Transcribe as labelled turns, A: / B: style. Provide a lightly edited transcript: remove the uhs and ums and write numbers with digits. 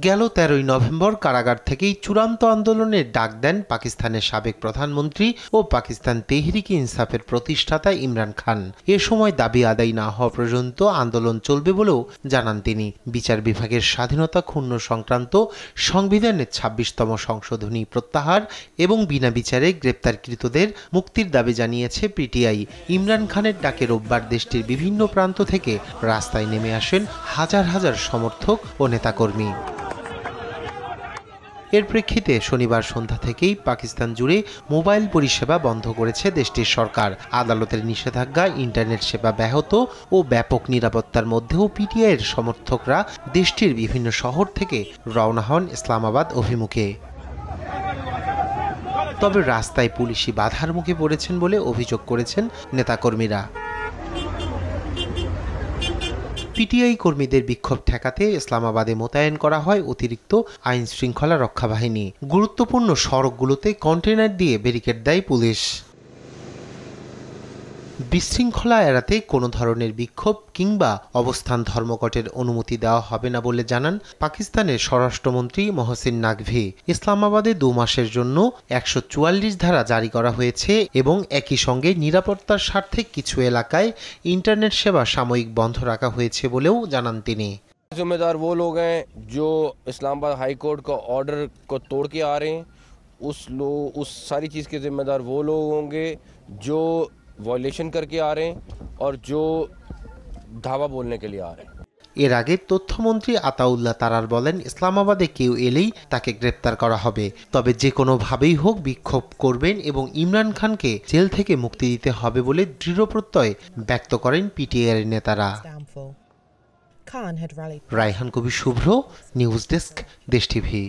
A: গেল 13 নভেম্বর কারাগার থেকেই চূড়ান্ত আন্দোলনের ডাক দেন পাকিস্তানের সাবেক প্রধানমন্ত্রী ও পাকিস্তান তেহরিকে ইনসাফের প্রতিষ্ঠাতা ইমরান খান। এ সময় দাবি আদায় না হওয়া পর্যন্ত আন্দোলন চলবে বলেও জানান তিনি। বিচার বিভাগের স্বাধীনতা ক্ষুণ্ণ সংক্রান্ত সংবিধানের 26তম সংশোধনী প্রত্যাহার এবং বিনা বিচারে গ্রেপ্তারকৃতদের মুক্তির দাবি জানিয়েছে পিটিআই। ইমরান খানের ডাকে রোববার দেশটির বিভিন্ন প্রান্ত থেকে রাস্তায় নেমে আসেন হাজার হাজার সমর্থক ও নেতাকর্মী। এর প্রেক্ষিতে শনিবার সন্ধ্যা থেকেই পাকিস্তান জুড়ে মোবাইল পরিষেবা বন্ধ করেছে দেশটির সরকার। আদালতের নিষেধাজ্ঞা, ইন্টারনেট সেবা ব্যাহত ও ব্যাপক নিরাপত্তার মধ্যেও পিটিআইয়ের সমর্থকরা দেশটির বিভিন্ন শহর থেকে রওনা হন ইসলামাবাদ অভিমুখে। তবে রাস্তায় পুলিশি বাধার মুখে পড়েছেন বলে অভিযোগ করেছেন নেতাকর্মীরা। পিটিআই কর্মীদের বিক্ষোভ ঠেকাতে ইসলামাবাদে মোতায়েন করা হয় অতিরিক্ত আইন শৃঙ্খলা রক্ষা বাহিনী। গুরুত্বপূর্ণ সড়কগুলোতে কন্টেইনার দিয়ে ব্যারিকেড দেয় পুলিশ। বিশৃঙ্খলা এড়াতে কোনো ধরনের বিক্ষোভ কিংবা অবস্থান ধর্মঘটের অনুমতি দেওয়া হবে না বলে জানান পাকিস্তানের স্বরাষ্ট্রমন্ত্রী মহসিন নাকভি। ইসলামাবাদে 2 মাসের জন্য 144 ধারা জারি করা হয়েছে এবং একই সঙ্গে নিরাপত্তার স্বার্থে কিছু এলাকায় ইন্টারনেট সেবা সাময়িক বন্ধ রাখা হয়েছে বলেও জানান তিনি।
B: जिम्मेदार वो लोग हैं जो इस्लामाबाद हाई कोर्ट का ऑर्डर को तोड़ के आ रहे हैं, उस सारी चीज़ के जिम्मेदार वो लोग होंगे जो वायलेशन करके आ रहे हैं और जो धावा बोलने के लिए आ रहे हैं।
A: এর আগে তথ্যমন্ত্রী আতাউল্লাহ তারার বলেন, ইসলামাবাদে কেউ এলেই তাকে গ্রেপ্তার করা হবে, তবে যে কোনোভাবেই হোক বিক্ষোভ করবেন এবং ইমরান খানকে জেল থেকে মুক্তি দিতে হবে বলে দৃঢ় প্রত্যয় ব্যক্ত করেন পিটিআইয়ের নেতারা। রায়হান কবির শুভ্র, নিউজ ডেস্ক, দেশ টিভি।